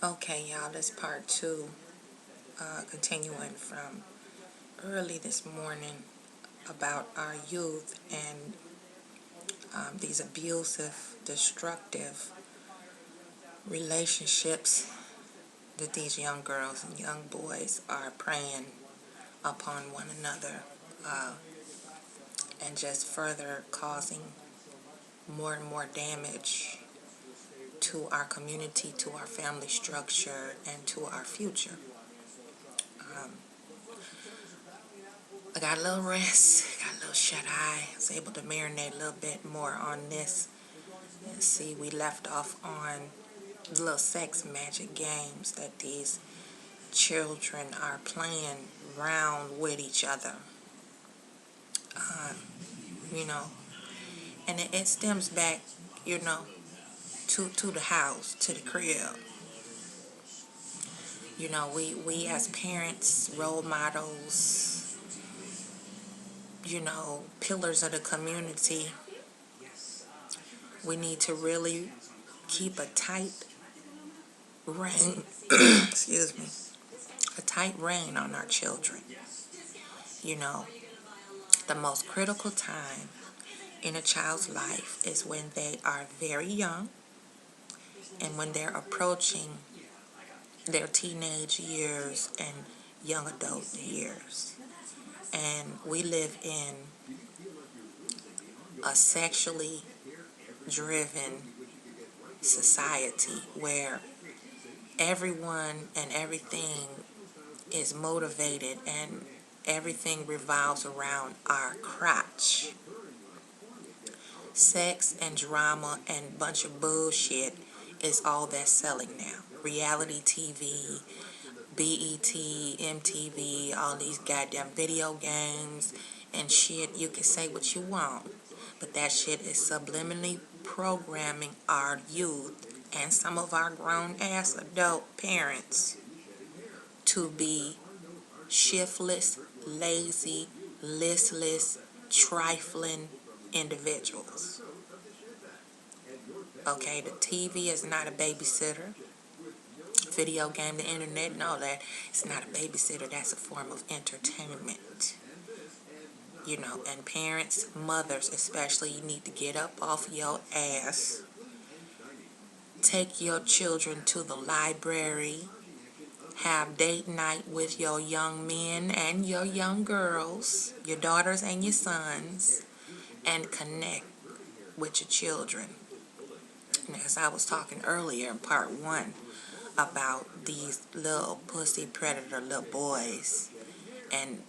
Okay, y'all, this part two, continuing from early this morning about our youth and these abusive, destructive relationships that these young girls and young boys are preying upon one another, and just further causing more and more damage to our community, to our family structure, and to our future. I got a little rest, got a little shut-eye. I was able to marinate a little bit more on this. And see, we left off on the little sex magic games that these children are playing around with each other. You know, and it stems back, to the house, to the crib. We as parents, role models, pillars of the community, we need to really keep a tight rein, excuse me, a tight rein on our children. The most critical time in a child's life is when they are very young and when they're approaching their teenage years and young adult years. And we live in a sexually driven society where everyone and everything is motivated and everything revolves around our crotch. Sex and drama and bunch of bullshit is all that's selling now. Reality TV, BET, MTV, all these goddamn video games and shit. You can say what you want, but that shit is subliminally programming our youth and some of our grown-ass adult parents to be shiftless, lazy, listless, trifling individuals. Okay, the TV is not a babysitter. Video game, the internet, and all that, it's not a babysitter. That's a form of entertainment. And parents, mothers especially, you need to get up off your ass. Take your children to the library. Have date night with your young men and your young girls, your daughters and your sons, and connect with your children. And as I was talking earlier in part one about these little pussy predator little boys and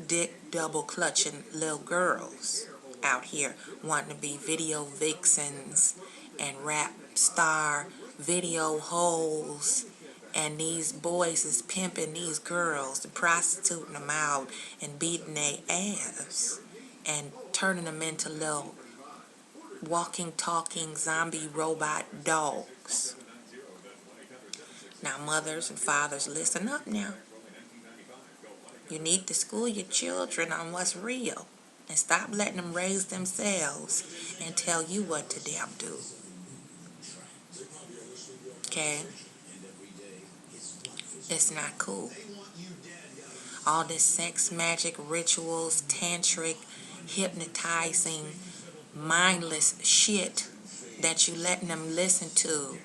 dick double clutching little girls out here wanting to be video vixens and rap star video hoes, and these boys is pimping these girls and prostituting them out and beating their ass and turning them into little walking, talking zombie robot dogs. Now, mothers and fathers, listen up now. You need to school your children on what's real and stop letting them raise themselves and tell you what to damn do. Okay? It's not cool. All this sex magic rituals, tantric, hypnotizing, mindless shit that you letting them listen to,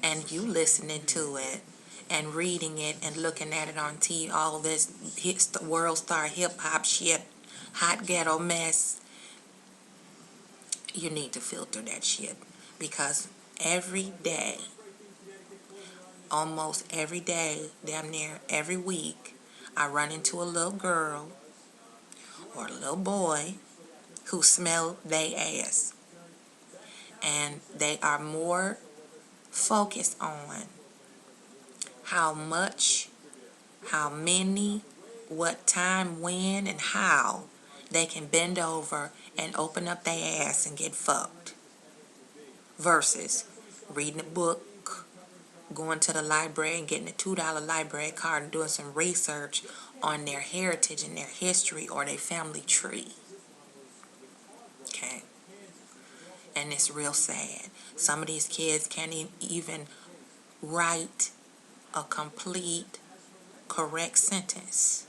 and you listening to it and reading it and looking at it on TV, all this world star hip-hop shit, hot ghetto mess. You need to filter that shit, because every day, almost every day, damn near every week, I run into a little girl or a little boy who smell they ass. And they are more focused on how much, how many, what time, when, and how they can bend over and open up their ass and get fucked, versus reading a book, going to the library and getting a $2 library card and doing some research on their heritage and their history or their family tree. Okay? And it's real sad. Some of these kids can't even write a complete, correct sentence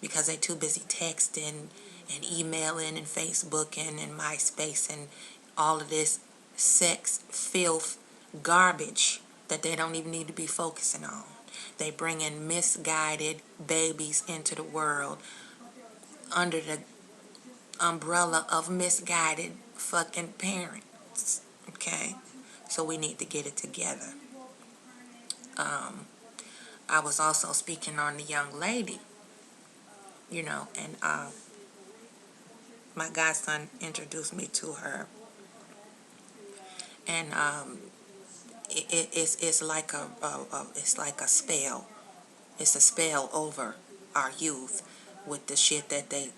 because they're too busy texting and emailing and Facebooking and MySpace and all of this sex, filth, garbage that they don't even need to be focusing on. They bring in misguided babies into the world under the umbrella of misguided fucking parents. Okay? So we need to get it together. I was also speaking on the young lady, and my godson introduced me to her, and it's like it's like a spell. It's a spell over our youth with the shit that they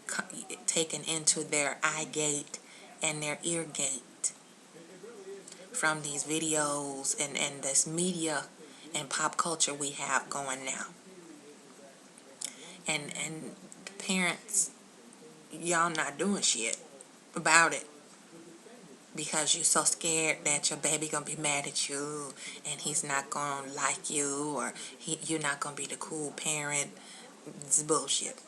taken into their eye gate and their ear gate from these videos and this media and pop culture we have going now. And parents, y'all not doing shit about it because you're so scared that your baby gonna be mad at you and he's not gonna like you, or you're not gonna be the cool parent. It's bullshit.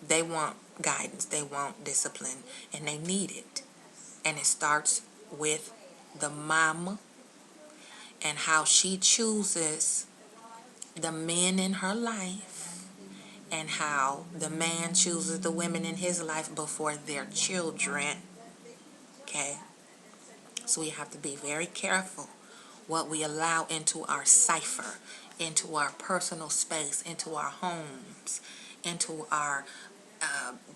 They want guidance, they want discipline, and they need it. And it starts with the mama and how she chooses the men in her life, and how the man chooses the women in his life before their children. Okay? So we have to be very careful what we allow into our cipher, into our personal space, into our homes, into our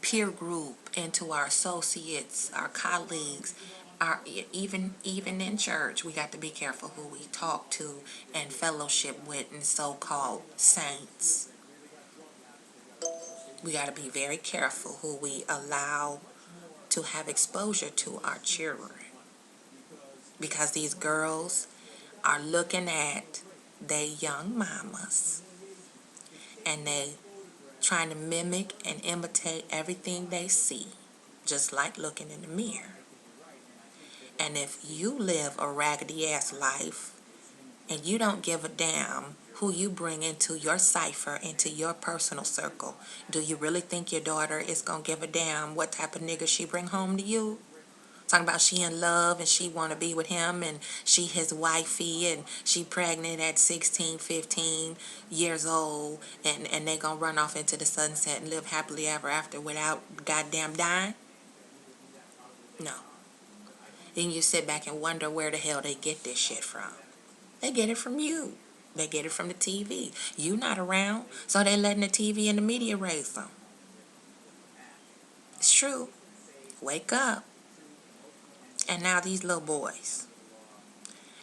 peer group, into our associates, our colleagues, even in church. We got to be careful who we talk to and fellowship with and so-called saints. We got to be very careful who we allow to have exposure to our children, because these girls are looking at their young mamas and they trying to mimic and imitate everything they see, just like looking in the mirror. And if you live a raggedy ass life and you don't give a damn who you bring into your cipher, into your personal circle, do you really think your daughter is gonna give a damn what type of nigga she bring home to you? Talking about she in love and she want to be with him and she his wifey and she pregnant at 16, 15 years old, and they gonna run off into the sunset and live happily ever after without goddamn dying? No. Then you sit back and wonder where the hell they get this shit from. They get it from you. They get it from the TV. You not around, so they letting the TV and the media raise them. It's true. Wake up. And now these little boys,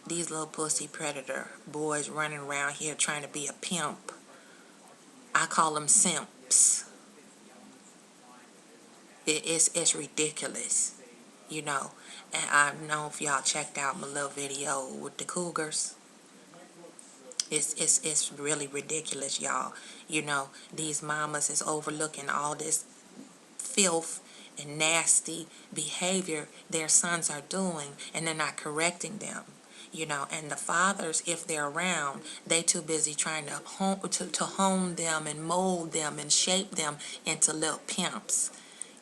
these little pussy predator boys running around here trying to be a pimp. I call them simps. It's ridiculous, And I don't know if y'all checked out my little video with the cougars. It's really ridiculous, y'all. These mamas is overlooking all this filth and nasty behavior their sons are doing, and they're not correcting them. And the fathers, if they're around, they too busy trying to hone them and mold them and shape them into little pimps,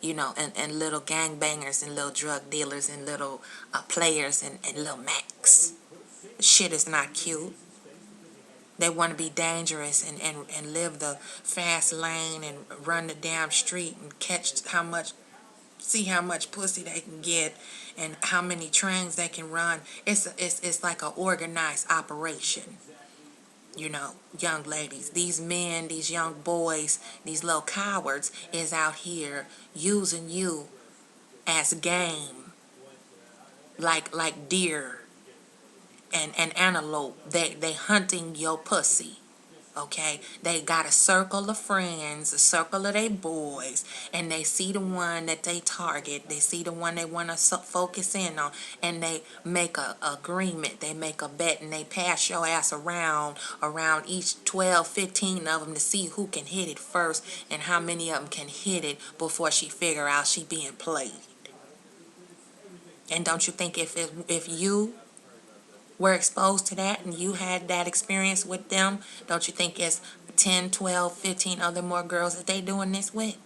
and little gangbangers and little drug dealers and little players and little Macs. Shit is not cute. They want to be dangerous and live the fast lane and run the damn street and see how much pussy they can get and how many trains they can run. It's like an organized operation. Young ladies, these men, these young boys, these little cowards is out here using you as game, like deer and antelope. They hunting your pussy. Okay, they got a circle of friends, a circle of they boys, and they see the one that they target. They see the one they want to focus in on, and they make a agreement. They make a bet, and they pass your ass around each 12, 15 of them to see who can hit it first and how many of them can hit it before she figure out she being played. And don't you think if you were exposed to that and you had that experience with them, don't you think it's 10, 12, 15 other more girls that they doing this with?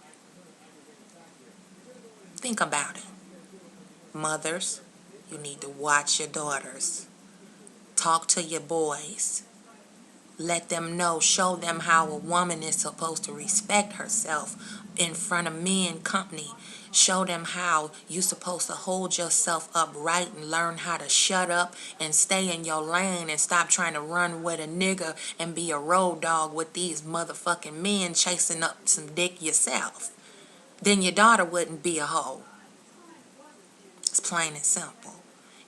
Think about it. Mothers, you need to watch your daughters. Talk to your boys. Let them know, show them how a woman is supposed to respect herself in front of men company. Show them how you're supposed to hold yourself upright and learn how to shut up and stay in your lane and stop trying to run with a nigga and be a road dog with these motherfucking men chasing up some dick yourself. Then your daughter wouldn't be a hoe. It's plain and simple.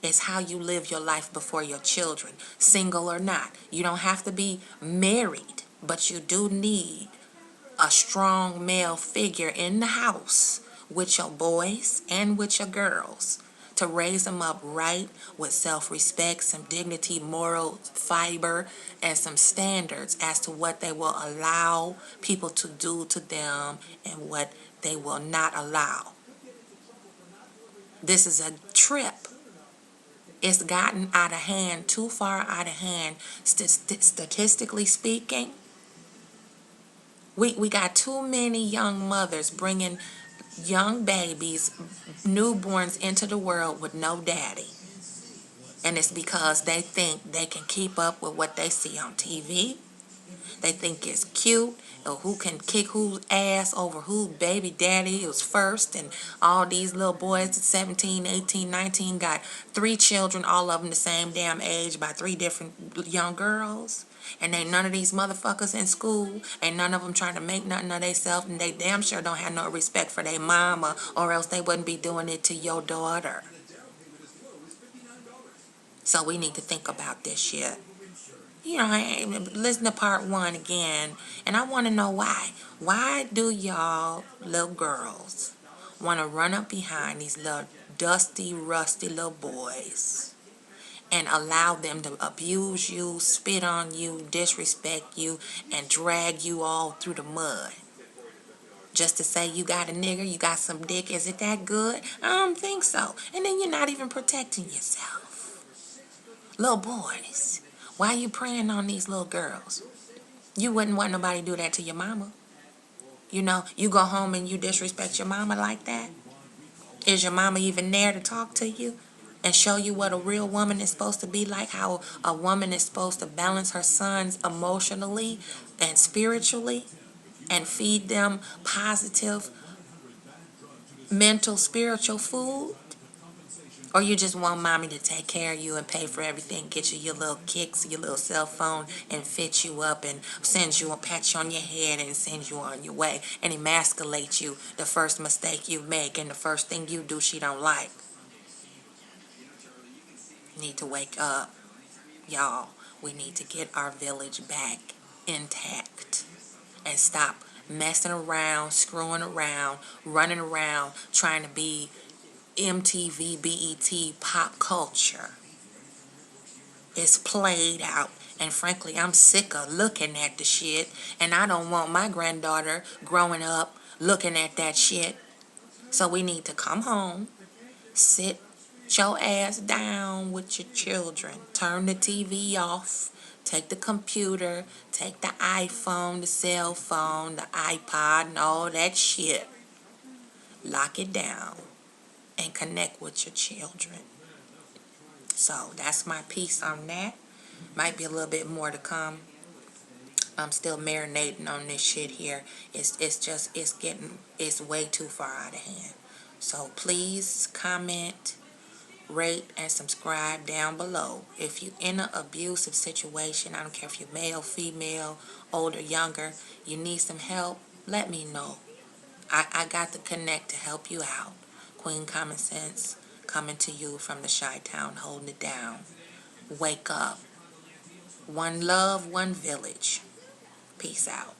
It's how you live your life before your children, single or not. You don't have to be married, but you do need a strong male figure in the house with your boys and with your girls to raise them up right with self-respect, some dignity, moral fiber, and some standards as to what they will allow people to do to them and what they will not allow. This is a trip. It's gotten out of hand, too far out of hand. Statistically speaking, we got too many young mothers bringing young babies, newborns into the world with no daddy. And it's because they think they can keep up with what they see on TV. They think it's cute, or who can kick whose ass over whose baby daddy was first. And all these little boys at 17, 18, 19 got 3 children, all of them the same damn age by 3 different young girls. And ain't none of these motherfuckers in school. Ain't none of them trying to make nothing of themselves. And they damn sure don't have no respect for their mama, or else they wouldn't be doing it to your daughter. So we need to think about this shit. You know, listen to part 1 again, and I want to know why. Why do y'all little girls want to run up behind these little dusty, rusty little boys and allow them to abuse you, spit on you, disrespect you, and drag you all through the mud? Just to say you got a nigger, you got some dick, is it that good? I don't think so. And then you're not even protecting yourself. Little boys, why are you preying on these little girls? You wouldn't want nobody to do that to your mama. You know, you go home and you disrespect your mama like that? Is your mama even there to talk to you and show you what a real woman is supposed to be like? How a woman is supposed to balance her sons emotionally and spiritually and feed them positive mental, spiritual food? Or you just want mommy to take care of you and pay for everything, get you your little kicks, your little cell phone, and fit you up and send you a pat you on your head and send you on your way and emasculate you the first mistake you make and the first thing you do she don't like. You need to wake up, y'all. We need to get our village back intact and stop messing around, screwing around, running around, trying to be MTV, BET, pop culture. It's played out, and frankly, I'm sick of looking at the shit, and I don't want my granddaughter growing up looking at that shit. So we need to come home, sit your ass down with your children, turn the TV off, take the computer, take the iPhone, the cell phone, the iPod, and all that shit, lock it down, and connect with your children. So that's my piece on that. Might be a little bit more to come. I'm still marinating on this shit here. It's way too far out of hand. So please comment, rate, and subscribe down below. If you're in an abusive situation, I don't care if you're male, female, older, younger, you need some help, let me know. I got to connect to help you out. Queen Common Sense coming to you from the Chi-Town, holding it down. Wake up. One love, one village. Peace out.